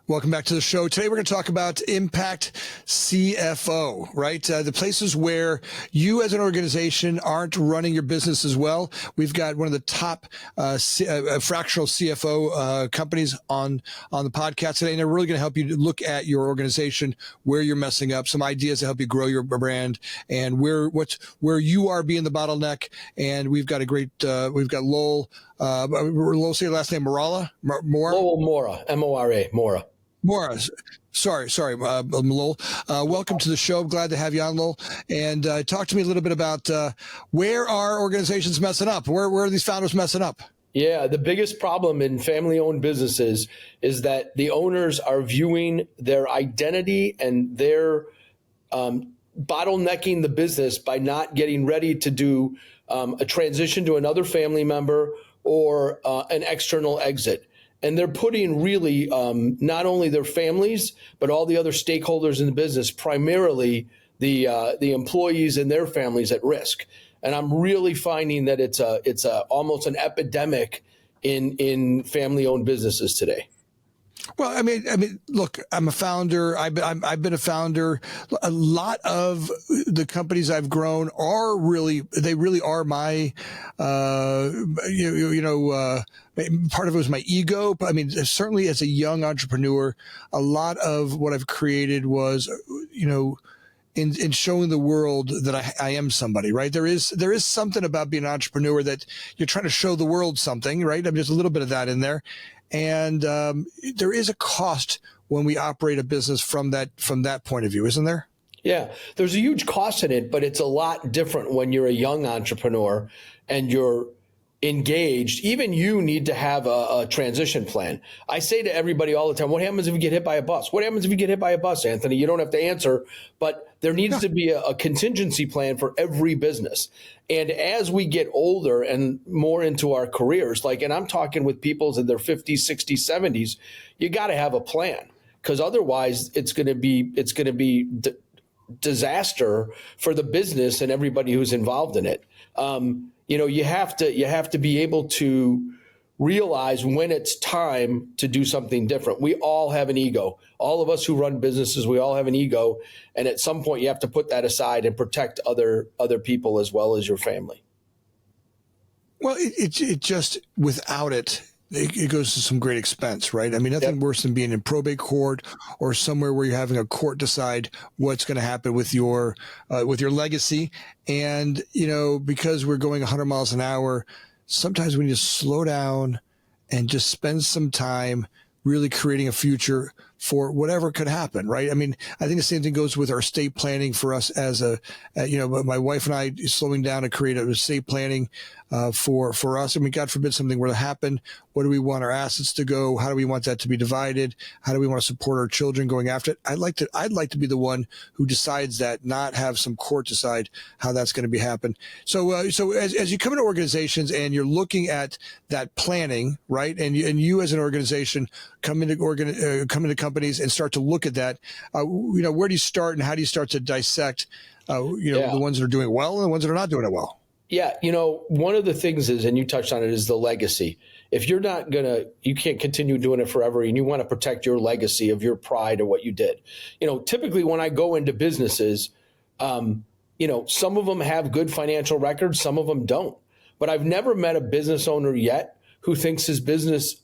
Welcome back to the show. Today we're going to talk about Impact CFO, right? The places where you as an organization aren't running your business as well. We've got one of the top fractional CFO companies on the podcast today, and they're really going to help you look at your organization, where you're messing up, some ideas to help you grow your brand, and where you are being the bottleneck. And we've got we've got Lowell. Lowell, say your last name, Mora? Lowell Mora, M-O-R-A, Mora. Mora, sorry, Lowell. Welcome to the show. Glad to have you on, Lowell. And talk to me a little bit about where are organizations messing up? Where are these founders messing up? Yeah, the biggest problem in family-owned businesses is that the owners are viewing their identity and they're bottlenecking the business by not getting ready to do a transition to another family member or an external exit. And they're putting really not only their families, but all the other stakeholders in the business, primarily the employees and their families, at risk. And I'm really finding that it's almost an epidemic in family-owned businesses today. Well, I mean, look, I'm a founder. I've been a founder. A lot of the companies I've grown are really are my, part of it was my ego. But I mean, certainly as a young entrepreneur, a lot of what I've created was, in showing the world that I am somebody, right? There is something about being an entrepreneur that you're trying to show the world something, right? I mean, there's a little bit of that in there. And there is a cost when we operate a business from that point of view, isn't there? Yeah, there's a huge cost in it, but it's a lot different when you're a young entrepreneur and you're engaged. Even you need to have a transition plan. I say to everybody all the time, what happens if you get hit by a bus? What happens if you get hit by a bus, Anthony? You don't have to answer, but there needs to be a contingency plan for every business. And as we get older and more into our careers, and I'm talking with people in their 50s, 60s, 70s, you got to have a plan, because otherwise it's going to be disaster for the business and everybody who's involved in it. You have to be able to realize when it's time to do something different. We all have an ego. All of us who run businesses, we all have an ego. And at some point you have to put that aside and protect other people as well as your family. Well, it just, without it goes to some great expense, right? I mean, nothing worse than being in probate court or somewhere where you're having a court decide what's going to happen with your legacy. And, because we're going 100 miles an hour, sometimes we need to slow down and just spend some time really creating a future for whatever could happen, right? I mean, I think the same thing goes with our estate planning for us as my wife and I slowing down to create an estate planning for us. I mean, God forbid something were to happen. What do we want our assets to go? How do we want that to be divided? How do we want to support our children going after it? I'd like to be the one who decides that, not have some court decide how that's going to be happen. So as you come into organizations and you're looking at that planning, right? And you as an organization come into companies and start to look at that, where do you start and how do you start to dissect, the ones that are doing well and the ones that are not doing it well? Yeah. One of the things is, and you touched on it, is the legacy. If you're not you can't continue doing it forever, and you want to protect your legacy of your pride of what you did. Typically when I go into businesses, some of them have good financial records, some of them don't. But I've never met a business owner yet who thinks his business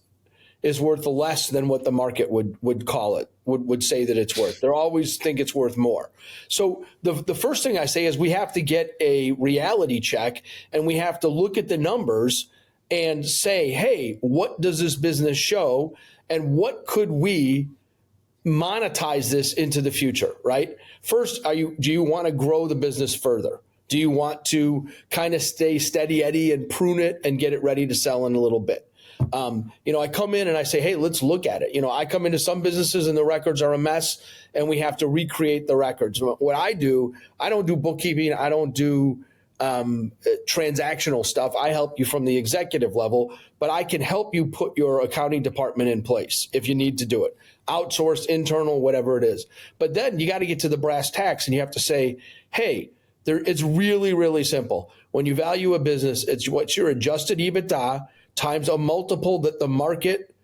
is worth less than what the market would call it, would say that it's worth. They always think it's worth more. So the first thing I say is we have to get a reality check, and we have to look at the numbers and say, hey, what does this business show, and what could we monetize this into the future, right? First, do you want to grow the business further? Do you want to kind of stay steady Eddie and prune it and get it ready to sell in a little bit? I come in and I say, hey, let's look at it. I come into some businesses and the records are a mess and we have to recreate the records. What I don't do bookkeeping. I don't do transactional stuff. I help you from the executive level, but I can help you put your accounting department in place if you need to do it. Outsourced, internal, whatever it is. But then you got to get to the brass tacks and you have to say, hey, it's really, really simple. When you value a business, it's what's your adjusted EBITDA times a multiple that the market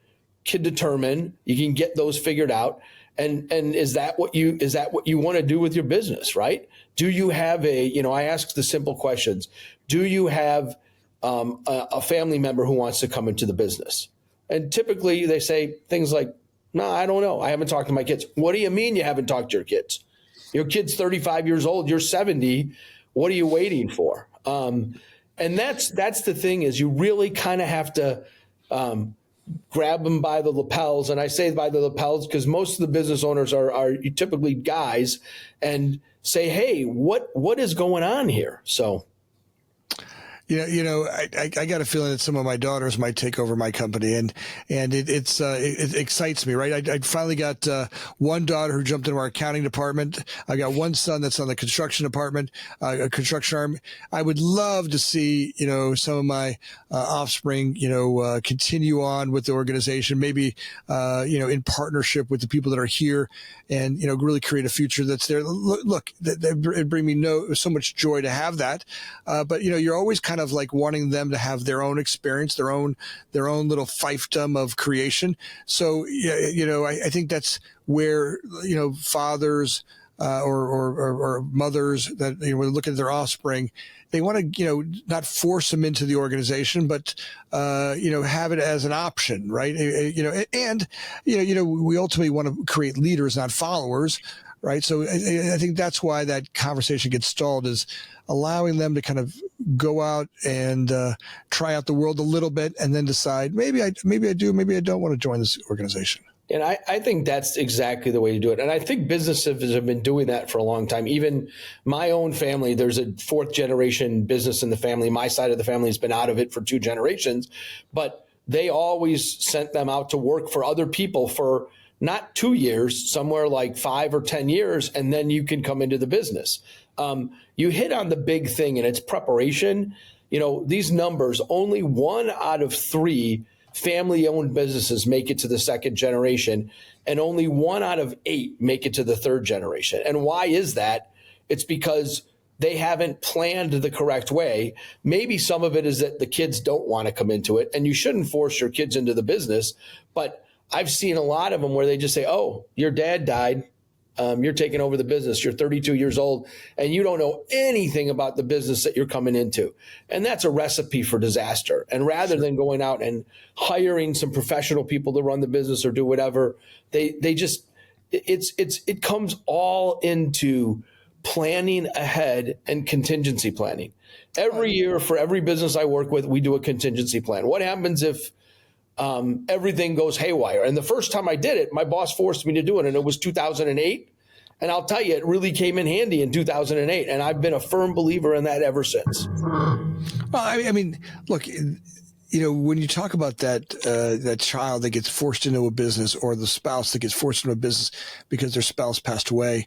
can determine, you can get those figured out. And is that what you want to do with your business, right? Do you have I ask the simple questions. Do you have a family member who wants to come into the business? And typically they say things like, no, I don't know. I haven't talked to my kids. What do you mean you haven't talked to your kids? Your kid's 35 years old. You're 70. What are you waiting for? And that's the thing, is you really kind of have to grab them by the lapels. And I say by the lapels because most of the business owners are typically guys, and say, hey, what is going on here? So. I got a feeling that some of my daughters might take over my company, and it excites me, right? I finally got one daughter who jumped into our accounting department. I got one son that's on the construction department, a construction arm. I would love to see, some of my offspring, continue on with the organization, maybe, in partnership with the people that are here, and, really create a future that's there. Look, it bring me so much joy to have that. But, you're always kind of like wanting them to have their own experience, their own little fiefdom of creation. So, I think that's where, fathers or mothers that, look at their offspring, they want to, not force them into the organization, but, have it as an option, right? And, we ultimately want to create leaders, not followers. Right. So I think that's why that conversation gets stalled, is allowing them to kind of go out and try out the world a little bit, and then decide maybe I do, maybe I don't want to join this organization. And I think that's exactly the way to do it. And I think businesses have been doing that for a long time. Even my own family, there's a 4th generation business in the family. My side of the family has been out of it for 2 generations, but they always sent them out to work for other people for not 2 years, somewhere like 5 or 10 years, and then you can come into the business. You hit on the big thing, and it's preparation. These numbers, only 1 out of 3 family-owned businesses make it to the 2nd generation, and only 1 out of 8 make it to the 3rd generation. And why is that? It's because they haven't planned the correct way. Maybe some of it is that the kids don't want to come into it, and you shouldn't force your kids into the business, but I've seen a lot of them where they just say, oh, your dad died. You're taking over the business. You're 32 years old and you don't know anything about the business that you're coming into. And that's a recipe for disaster. And rather than going out and hiring some professional people to run the business or do whatever, it comes all into planning ahead and contingency planning. Every year for every business I work with, we do a contingency plan. What happens if everything goes haywire? And the first time I did it, my boss forced me to do it, and it was 2008. And I'll tell you, it really came in handy in 2008. And I've been a firm believer in that ever since. Well, I mean, look, when you talk about that child that gets forced into a business, or the spouse that gets forced into a business because their spouse passed away,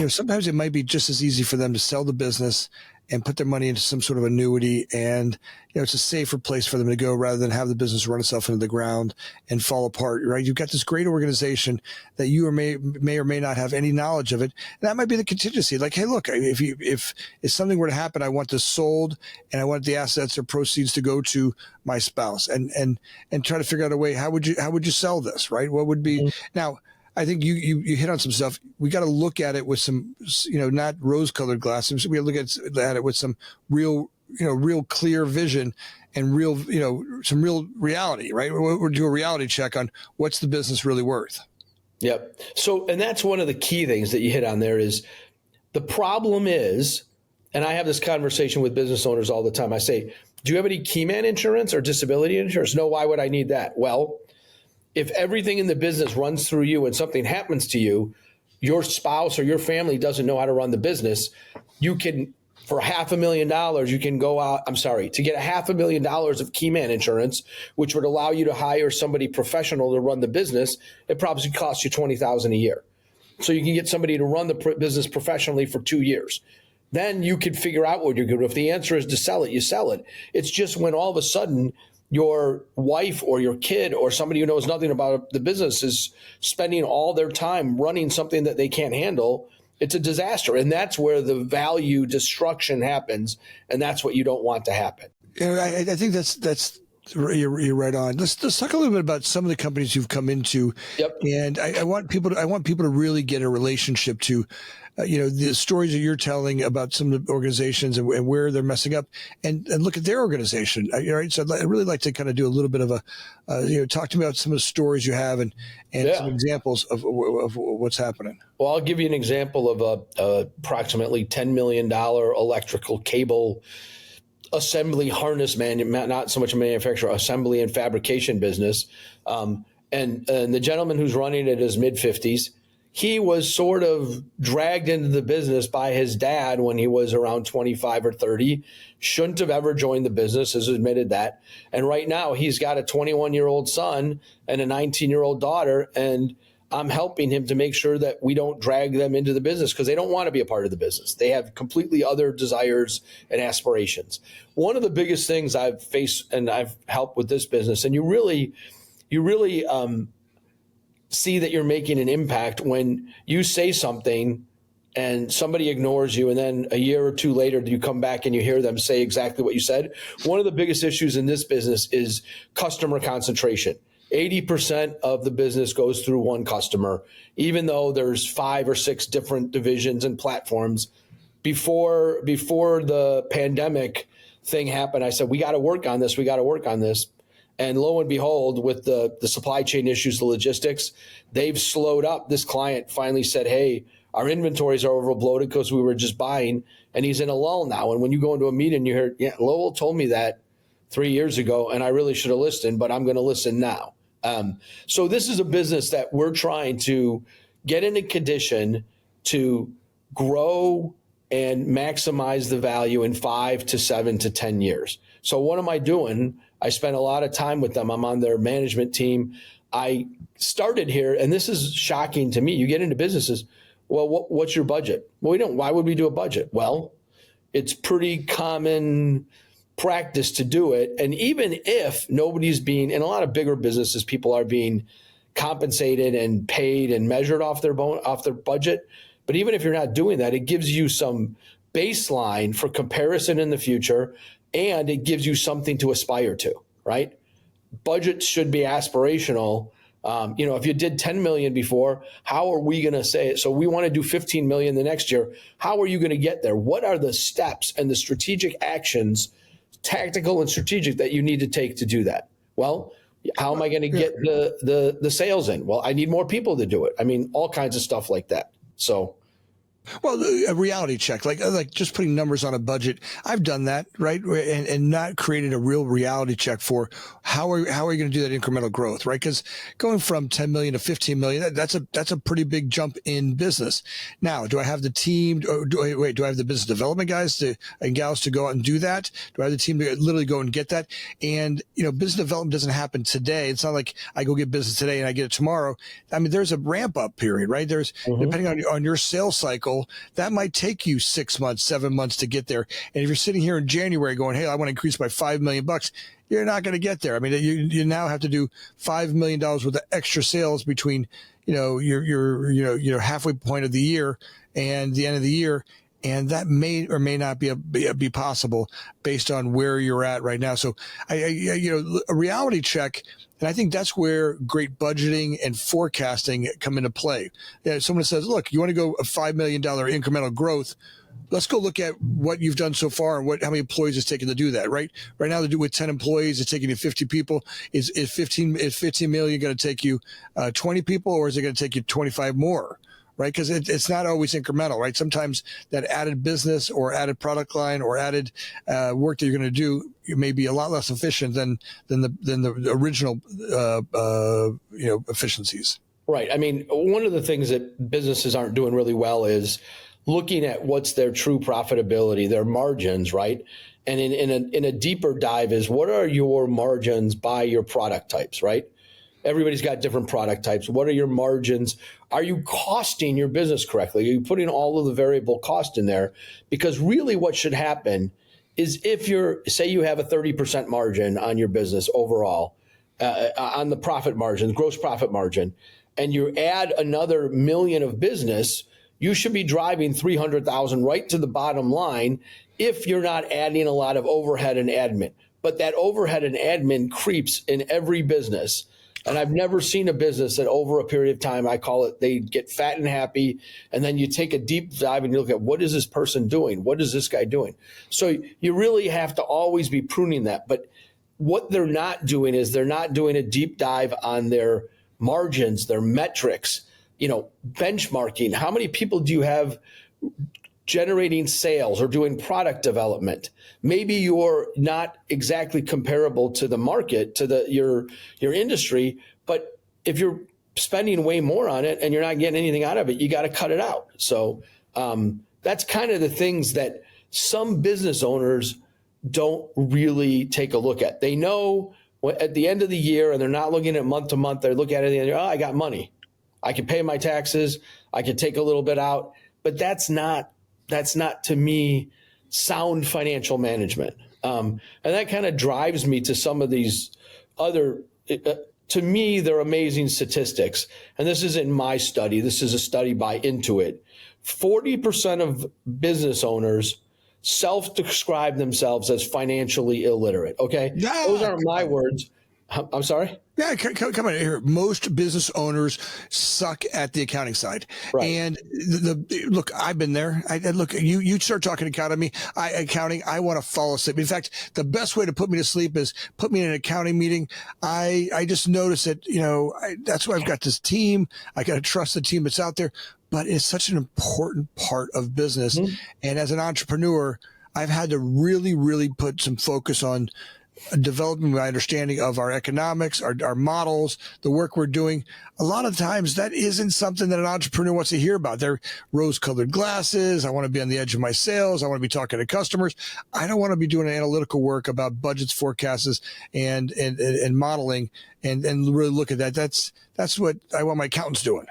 sometimes it might be just as easy for them to sell the business and put their money into some sort of annuity, and it's a safer place for them to go rather than have the business run itself into the ground and fall apart. Right? You've got this great organization that you may or may not have any knowledge of it. And that might be the contingency. Like, hey, look, if something were to happen, I want this sold, and I want the assets or proceeds to go to my spouse, and try to figure out a way. How would you sell this? Right? What would be now? I think you hit on some stuff. We got to look at it with some, not rose-colored glasses. We got to look at it with some real clear vision and some real reality, right? We'll do a reality check on what's the business really worth. Yep. So, and that's one of the key things that you hit on there is the problem is, and I have this conversation with business owners all the time. I say, do you have any Keyman insurance or disability insurance? No, why would I need that? Well, if everything in the business runs through you and something happens to you, your spouse or your family doesn't know how to run the business, you can, for $500,000, you can go out, to get $500,000 of Keyman insurance, which would allow you to hire somebody professional to run the business, it probably costs you $20,000 a year. So you can get somebody to run the business professionally for 2 years. Then you can figure out what you're going to do. If the answer is to sell it, you sell it. It's just when all of a sudden your wife or your kid or somebody who knows nothing about the business is spending all their time running something that they can't handle, it's a disaster. And that's where the value destruction happens. And that's what you don't want to happen. I think that's You're right on. Let's talk a little bit about some of the companies you've come into. Yep. And I want people to really get a relationship to, the stories that you're telling about some of the organizations and where they're messing up, and look at their organization. Right. So I'd really like to kind of do a little bit of talk to me about some of the stories you have and some examples of what's happening. Well, I'll give you an example of a approximately $10 million electrical cable assembly harness not so much a manufacturer, assembly and fabrication business. And the gentleman who's running it is mid-50s. He was sort of dragged into the business by his dad when he was around 25 or 30. Shouldn't have ever joined the business, has admitted that. And right now he's got a 21-year-old son and a 19-year-old daughter. And I'm helping him to make sure that we don't drag them into the business because they don't want to be a part of the business. They have completely other desires and aspirations. One of the biggest things I've faced and I've helped with this business, and you really see that you're making an impact when you say something and somebody ignores you, and then a year or two later you come back and you hear them say exactly what you said. One of the biggest issues in this business is customer concentration. 80% of the business goes through one customer, even though there's 5 or 6 different divisions and platforms. Before the pandemic thing happened, I said, we got to work on this. We got to work on this. And lo and behold, with the supply chain issues, the logistics, they've slowed up. This client finally said, hey, our inventories are overbloated because we were just buying, and he's in a lull now. And when you go into a meeting, you hear, yeah, Lowell told me that 3 years ago, and I really should have listened, but I'm going to listen now. So this is a business that we're trying to get in a condition to grow and maximize the value in 5 to 7 to 10 years. So what am I doing? I spent a lot of time with them. I'm on their management team. I started here, and this is shocking to me. You get into businesses, well, what's your budget? Well, we don't. Why would we do a budget? Well, it's pretty common practice to do it. And even if nobody's being, in a lot of bigger businesses, people are being compensated and paid and measured off their budget. But even if you're not doing that, it gives you some baseline for comparison in the future, and it gives you something to aspire to, right? Budgets should be aspirational. If you did 10 million before, how are we going to say it? So we want to do 15 million the next year. How are you going to get there? What are the steps and the strategic actions, tactical and strategic, that you need to take to do that? Well, how am I going to get the sales in? Well, I need more people to do it. I mean, all kinds of stuff like that. So. Well, a reality check, like just putting numbers on a budget. I've done that, right? And not created a real reality check for how are you going to do that incremental growth, right? Because going from 10 million to 15 million, that's a pretty big jump in business. Now, do I have the team? Or do I have the business development guys and gals to go out and do that? Do I have the team to literally go and get that? And business development doesn't happen today. It's not like I go get business today and I get it tomorrow. I mean, there's a ramp up period, right? There's depending on your sales cycle. That might take you 6 months, 7 months to get there. And if you're sitting here in January going, hey, I want to increase by $5 million, you're not going to get there. I mean, you now have to do $5 million worth of extra sales between, your halfway point of the year and the end of the year. And that may or may not be possible based on where you're at right now. So a reality check. And I think that's where great budgeting and forecasting come into play. Someone says, look, you want to go a $5 million incremental growth. Let's go look at what you've done so far and how many employees it's taken to do that, right? Right now, they do with 10 employees, it's taking you 50 people. Is 15 million going to take you 20 people, or is it going to take you 25 more? Right? Because it's not always incremental, right? Sometimes that added business or added product line or added work that you're going to do, you may be a lot less efficient than the original efficiencies. Right. I mean, one of the things that businesses aren't doing really well is looking at what's their true profitability, their margins, right? And in a deeper dive is, what are your margins by your product types, right? Everybody's got different product types. What are your margins? Are you costing your business correctly? Are you putting all of the variable cost in there? Because really what should happen is, if say you have a 30% margin on your business overall, on the profit margin, gross profit margin, and you add another million of business, you should be driving 300,000 right to the bottom line if you're not adding a lot of overhead and admin. but that overhead and admin creeps in every business. And I've never seen a business that over a period of time, I call it, they get fat and happy. And then you take a deep dive and you look at, what is this person doing? What is this guy doing? So you really have to always be pruning that. But what they're not doing is they're not doing a deep dive on their margins, their metrics, benchmarking. How many people do you have generating sales or doing product development? Maybe you're not exactly comparable to the market, to your industry, but if you're spending way more on it and you're not getting anything out of it, you got to cut it out. So that's kind of the things that some business owners don't really take a look at. They know at the end of the year, and they're not looking at month to month, they look at it and they're, I got money. I can pay my taxes. I can take a little bit out, but that's not to me sound financial management. And that kind of drives me to some of these other, to me, they're amazing statistics. And this isn't my study. This is a study by Intuit. 40% of business owners self-describe themselves as financially illiterate. Okay. Yeah, those aren't my words. I'm sorry? Yeah, come on here. Most business owners suck at the accounting side. Right. And look, I've been there. Look, you start talking accounting, I want to fall asleep. In fact, the best way to put me to sleep is put me in an accounting meeting. I just notice that, that's why I've got this team. I got to trust the team that's out there, but it's such an important part of business. Mm-hmm. And as an entrepreneur, I've had to really, really put some focus on developing my understanding of our economics, our models, the work we're doing. A lot of times that isn't something that an entrepreneur wants to hear about. They're rose-colored glasses. I want to be on the edge of my sales. I want to be talking to customers. I don't want to be doing analytical work about budgets, forecasts, and modeling and really look at that. That's what I want my accountants doing.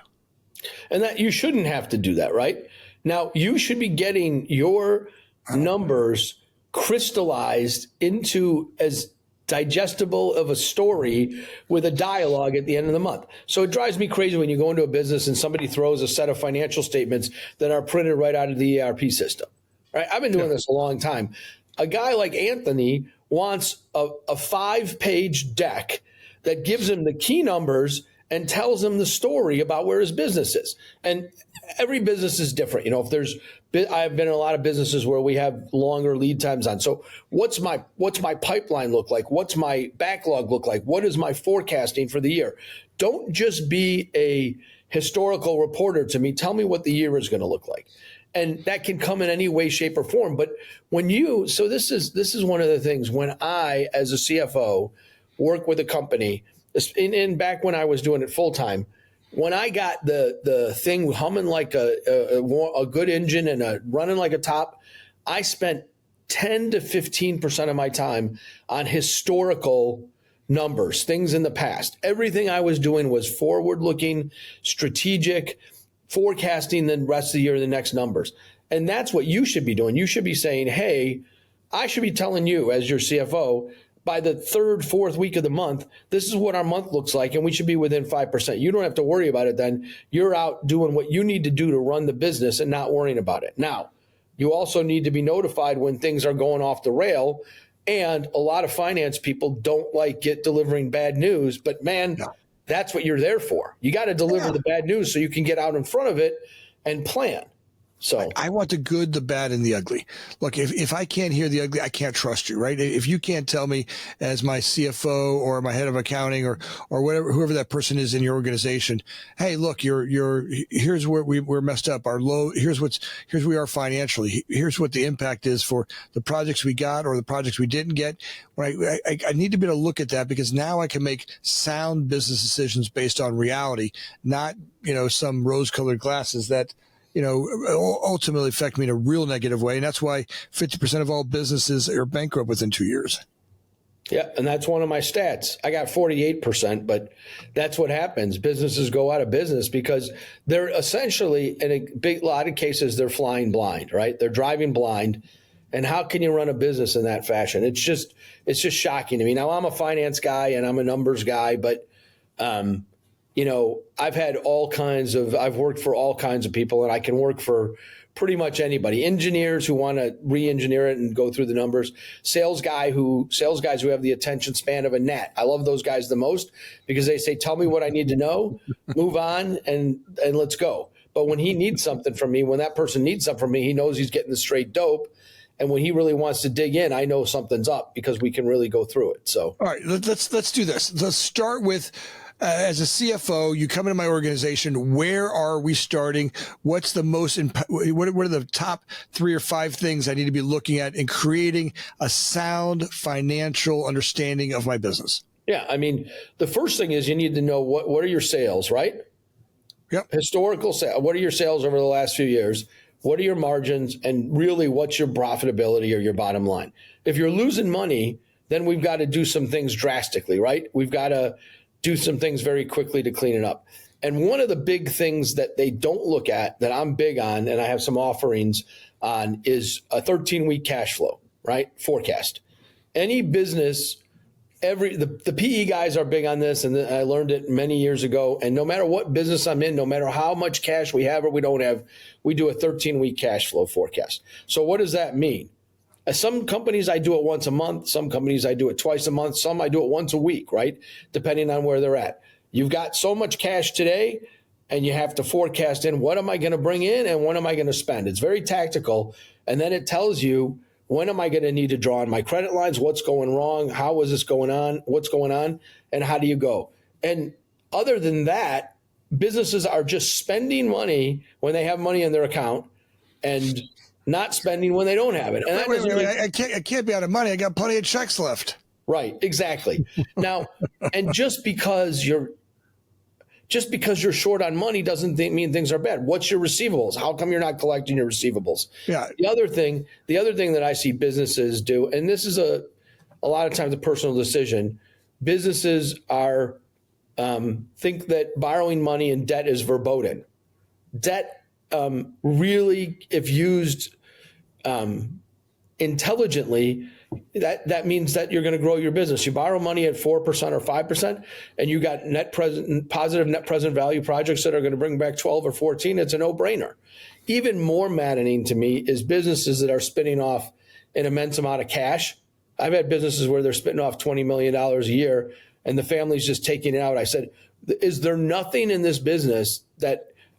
And that you shouldn't have to do that, right? Now, you should be getting your numbers crystallized into as digestible of a story with a dialogue at the end of the month. So it drives me crazy when you go into a business and somebody throws a set of financial statements that are printed right out of the ERP system. Right? I've been doing this a long time. A guy like Anthony wants a 5-page deck that gives him the key numbers and tells him the story about where his business is. And every business is different. I've been in a lot of businesses where we have longer lead times on. So what's my pipeline look like? What's my backlog look like? What is my forecasting for the year? Don't just be a historical reporter to me. Tell me what the year is going to look like. And that can come in any way, shape, or form. But so this is one of the things when I, as a CFO, work with a company, and back when I was doing it full time, when I got the thing humming like a good engine and running like a top, I spent 10 to 15% of my time on historical numbers, things in the past. Everything I was doing was forward-looking, strategic, forecasting the rest of the year, the next numbers. And that's what you should be doing. You should be saying, hey, I should be telling you as your CFO, by the third, fourth week of the month, this is what our month looks like, and we should be within 5%. You don't have to worry about it then. You're out doing what you need to do to run the business and not worrying about it. Now, you also need to be notified when things are going off the rail, and a lot of finance people don't like delivering bad news, but man, that's what you're there for. You got to deliver the bad news so you can get out in front of it and plan. So I want the good, the bad, and the ugly. Look, if I can't hear the ugly, I can't trust you, right? If you can't tell me as my CFO or my head of accounting or whatever, whoever that person is in your organization, hey, look, here's where we're messed up. Here's where we are financially. Here's what the impact is for the projects we got or the projects we didn't get. I need to be able to look at that because now I can make sound business decisions based on reality, not, some rose-colored glasses that ultimately affect me in a real negative way. And that's why 50% of all businesses are bankrupt within 2 years. Yeah. And that's one of my stats. I got 48%, but that's what happens. Businesses go out of business because they're essentially, in a lot of cases, they're flying blind, right? They're driving blind. And how can you run a business in that fashion? It's just shocking to me. Now, I'm a finance guy and I'm a numbers guy, but, I've worked for all kinds of people, and I can work for pretty much anybody. Engineers who want to re-engineer it and go through the numbers. Sales guys who have the attention span of a gnat. I love those guys the most because they say, tell me what I need to know, move on, and let's go. But when he needs something from me, when that person needs something from me, he knows he's getting the straight dope. And when he really wants to dig in, I know something's up because we can really go through it. So, all right, let's do this. Let's start with, as a CFO, you come into my organization. Where are we starting? What's the most? What are the top 3 or 5 things I need to be looking at in creating a sound financial understanding of my business? Yeah, I mean, the first thing is you need to know what are your sales, right? Yep. Historical sales. What are your sales over the last few years? What are your margins? And really, what's your profitability or your bottom line? If you're losing money, then we've got to do some things drastically, right? We've got to do some things very quickly to clean it up. And one of the big things that they don't look at that I'm big on, and I have some offerings on, is a 13-week cash flow, right? Forecast. Any business, the PE guys are big on this, and I learned it many years ago. And no matter what business I'm in, no matter how much cash we have or we don't have, we do a 13-week cash flow forecast. So what does that mean? Some companies, I do it once a month. Some companies, I do it twice a month. Some, I do it once a week, right? Depending on where they're at. You've got so much cash today, and you have to forecast in what am I going to bring in and what am I going to spend. It's very tactical. And then it tells you, when am I going to need to draw on my credit lines? What's going wrong? How is this going on? What's going on? And how do you go? And other than that, businesses are just spending money when they have money in their account and not spending when they don't have it. And wait, I can't be out of money. I got plenty of checks left. Right, exactly. Now, and just because you're short on money doesn't mean things are bad. What's your receivables? How come you're not collecting your receivables? Yeah. The other thing that I see businesses do, and this is a lot of times a personal decision, businesses are think that borrowing money and debt is verboten. Debt really, if used intelligently, that means that you're going to grow your business. You borrow money at 4% or 5%, and you got positive net present value projects that are going to bring back 12 or 14. It's a no-brainer. Even more maddening to me is businesses that are spinning off an immense amount of cash. I've had businesses where they're spitting off $20 million a year, and the family's just taking it out. I said, is there nothing in this business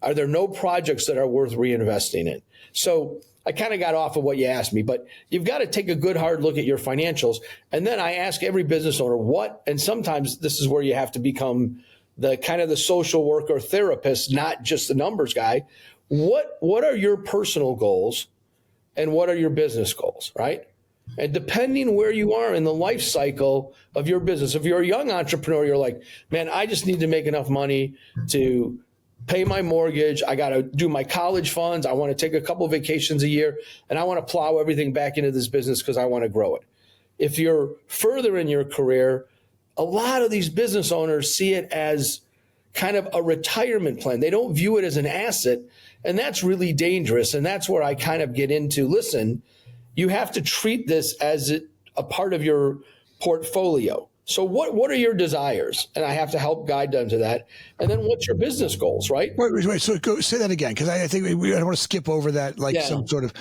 are there no projects that are worth reinvesting in? So I kind of got off of what you asked me, but you've got to take a good hard look at your financials. And then I ask every business owner and sometimes this is where you have to become the kind of the social worker therapist, not just the numbers guy. What are your personal goals and what are your business goals, right? And depending where you are in the life cycle of your business, if you're a young entrepreneur, you're like, man, I just need to make enough money to pay my mortgage. I got to do my college funds. I want to take a couple of vacations a year, and I want to plow everything back into this business because I want to grow it. If you're further in your career, a lot of these business owners see it as kind of a retirement plan. They don't view it as an asset, and that's really dangerous. And that's where I kind of get into, listen, you have to treat this as a part of your portfolio. So what are your desires? And I have to help guide them to that. And then what's your business goals, right? Wait. So say that again, because I think I don't want to skip over that, some sort of.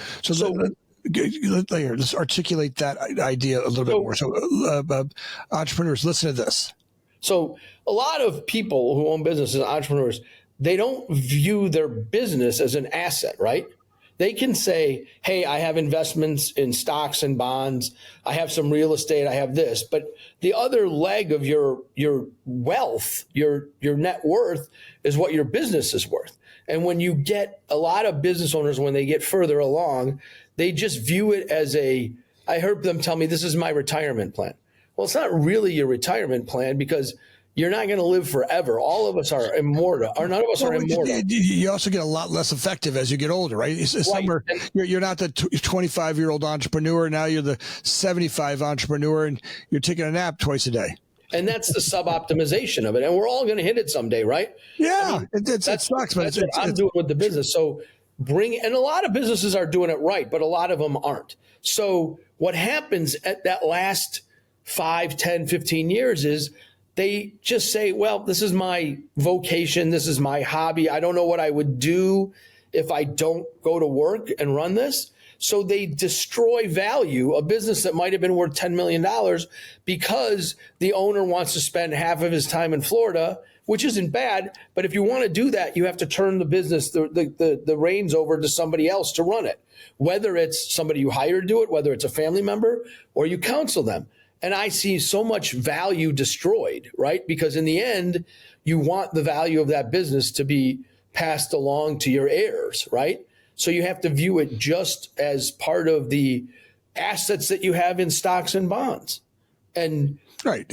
Let's articulate that idea a little bit more. So entrepreneurs, listen to this. So a lot of people who own businesses, entrepreneurs, they don't view their business as an asset, right? They can say, hey, I have investments in stocks and bonds. I have some real estate. I have this. But the other leg of your wealth, your net worth, is what your business is worth. And when you get a lot of business owners, when they get further along, they just view it as I heard them tell me, this is my retirement plan. Well, it's not really your retirement plan because you're not going to live forever. All of us are immortal, or none of us are immortal. You also get a lot less effective as you get older, right? You're not the 25-year-old entrepreneur. Now you're the 75 entrepreneur, and you're taking a nap twice a day. And that's the sub-optimization of it. And we're all going to hit it someday, right? Yeah, it sucks, but that's what I'm doing with the business. So and a lot of businesses are doing it right, but a lot of them aren't. So what happens at that last 5, 10, 15 years is they just say, well, this is my vocation. This is my hobby. I don't know what I would do if I don't go to work and run this. So they destroy value, a business that might have been worth $10 million because the owner wants to spend half of his time in Florida, which isn't bad. But if you want to do that, you have to turn the business, the reins over to somebody else to run it, whether it's somebody you hire to do it, whether it's a family member, or you counsel them. And I see so much value destroyed, right? Because in the end, you want the value of that business to be passed along to your heirs, right? So you have to view it just as part of the assets that you have in stocks and bonds. And right.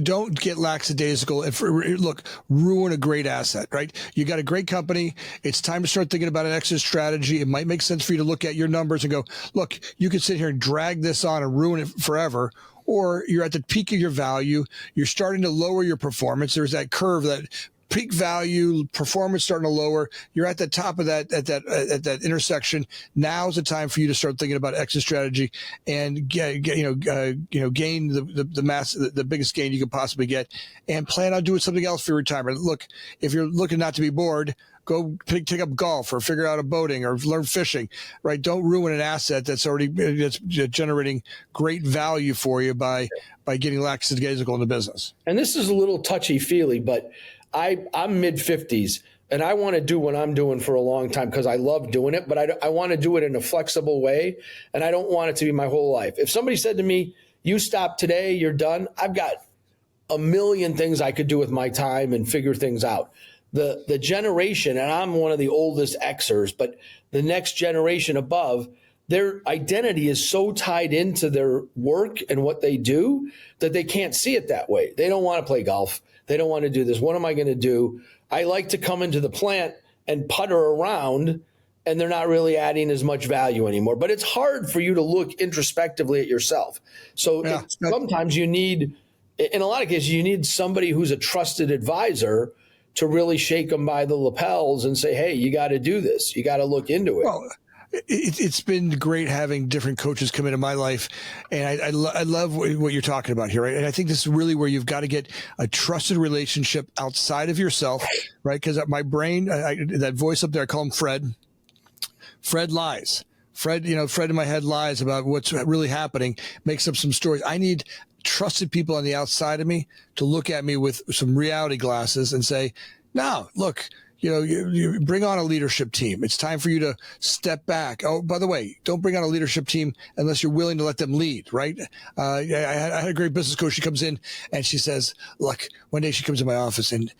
Don't get lackadaisical and look, ruin a great asset, right? You got a great company. It's time to start thinking about an exit strategy. It might make sense for you to look at your numbers and go, look, you could sit here and drag this on and ruin it forever. Or you're at the peak of your value. You're starting to lower your performance. There's that curve, that peak value, performance starting to lower. You're at the top of that, at that intersection. Now's the time for you to start thinking about exit strategy and gain the biggest gain you can possibly get, and plan on doing something else for your retirement. Look, if you're looking not to be bored, go take up golf or figure out a boating or learn fishing, right? Don't ruin an asset that's generating great value for you by getting lackadaisical in the business. And this is a little touchy-feely, but I'm mid-50s, and I want to do what I'm doing for a long time because I love doing it, but I want to do it in a flexible way, and I don't want it to be my whole life. If somebody said to me, you stop today, you're done, I've got a million things I could do with my time and figure things out. The generation, and I'm one of the oldest Xers, but the next generation above, their identity is so tied into their work and what they do that they can't see it that way. They don't want to play golf. They don't want to do this. What am I going to do? I like to come into the plant and putter around, and they're not really adding as much value anymore. But it's hard for you to look introspectively at yourself. So sometimes you need, in a lot of cases, you need somebody who's a trusted advisor to really shake them by the lapels and say, hey, you got to do this. You got to look into it. Well, it's been great having different coaches come into my life. And I love what you're talking about here, right? And I think this is really where you've got to get a trusted relationship outside of yourself, right? Because my brain, that voice up there, I call him Fred. Fred lies. Fred in my head lies about what's really happening, makes up some stories. I need trusted people on the outside of me to look at me with some reality glasses and say, no, look, you bring on a leadership team. It's time for you to step back. Oh, by the way, don't bring on a leadership team unless you're willing to let them lead, right? I had a great business coach. She comes in and she says, look, one day she comes in my office and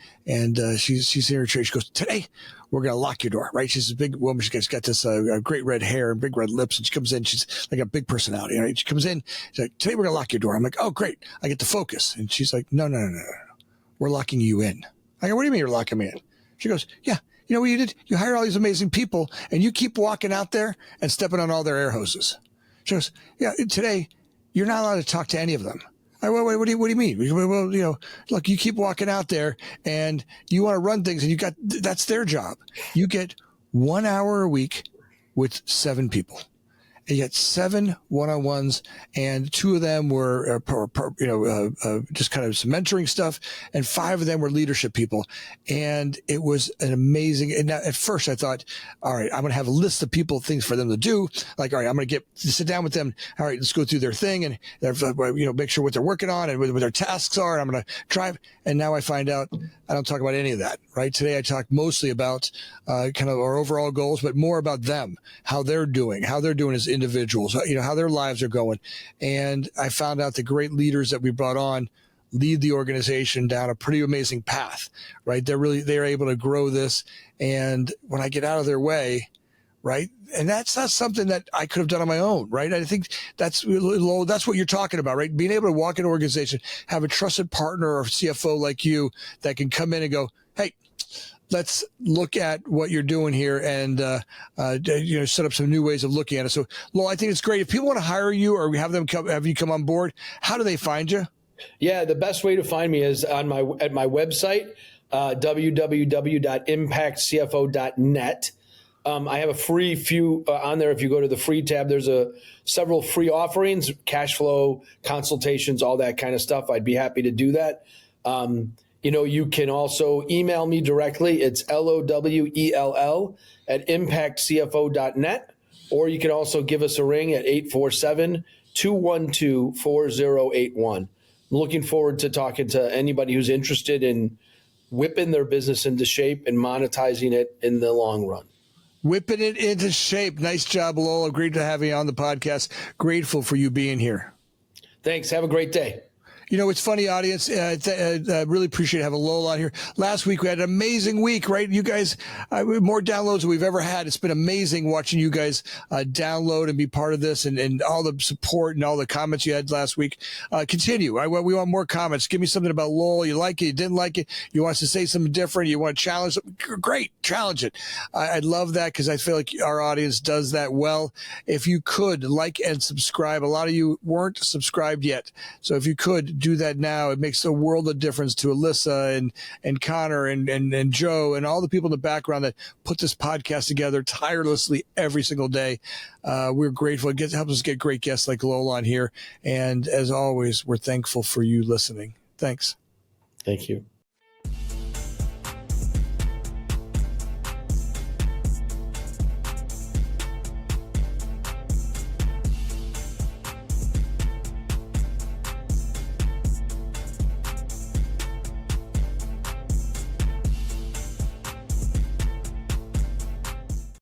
she's in her chair. She goes, today we're going to lock your door, right? She's a big woman. She's got this great red hair and big red lips. And she comes in, she's like a big personality, right? She comes in, she's like, today we're going to lock your door. I'm like, oh, great. I get to focus. And she's like, no. We're locking you in. I go, what do you mean you're locking me in? She goes, yeah, you know what you did? You hire all these amazing people and you keep walking out there and stepping on all their air hoses. She goes, yeah, today you're not allowed to talk to any of them. I go, what do you mean? Well, look, you keep walking out there and you want to run things and that's their job. You get 1 hour a week with 7 people. You get 7 one-on-ones, and 2 of them were, just kind of some mentoring stuff, and 5 of them were leadership people. And it was an amazing. And at first, I thought, all right, I'm going to have a list of people, things for them to do. Like, all right, I'm going to sit down with them. All right, let's go through their thing and make sure what they're working on and what their tasks are. And I'm going to drive. And now I find out I don't talk about any of that. Right today, I talk mostly about kind of our overall goals, but more about them, how they're doing as individuals, how their lives are going. And I found out the great leaders that we brought on lead the organization down a pretty amazing path, right? They're able to grow this. And when I get out of their way, right? And that's not something that I could have done on my own, right? I think that's what you're talking about, right? Being able to walk in an organization, have a trusted partner or CFO like you that can come in and go, hey, let's look at what you're doing here and set up some new ways of looking at it. So, Lowell, I think it's great. If people want to hire you or have you come on board, how do they find you? Yeah, the best way to find me is at my website, www.impactcfo.net. I have a free few on there. If you go to the free tab, there's several free offerings, cash flow, consultations, all that kind of stuff. I'd be happy to do that. You can also email me directly. It's lowell@impactcfo.net, or you can also give us a ring at 847-212-4081. I'm looking forward to talking to anybody who's interested in whipping their business into shape and monetizing it in the long run. Whipping it into shape. Nice job, Lowell. Great to have you on the podcast. Grateful for you being here. Thanks. Have a great day. It's funny, audience. I really appreciate having Lowell on here. Last week, we had an amazing week, right? You guys, more downloads than we've ever had. It's been amazing watching you guys download and be part of this, and all the support and all the comments you had last week. Continue. We want more comments. Give me something about Lowell. You like it, you didn't like it. You want us to say something different. You want to challenge something. Great. Challenge it. I love that because I feel like our audience does that well. If you could like and subscribe, a lot of you weren't subscribed yet. So if you could, do that now. It makes a world of difference to Alyssa and Connor and Joe and all the people in the background that put this podcast together tirelessly every single day. We're grateful. It helps us get great guests like Lowell on here. And as always, we're thankful for you listening. Thanks. Thank you.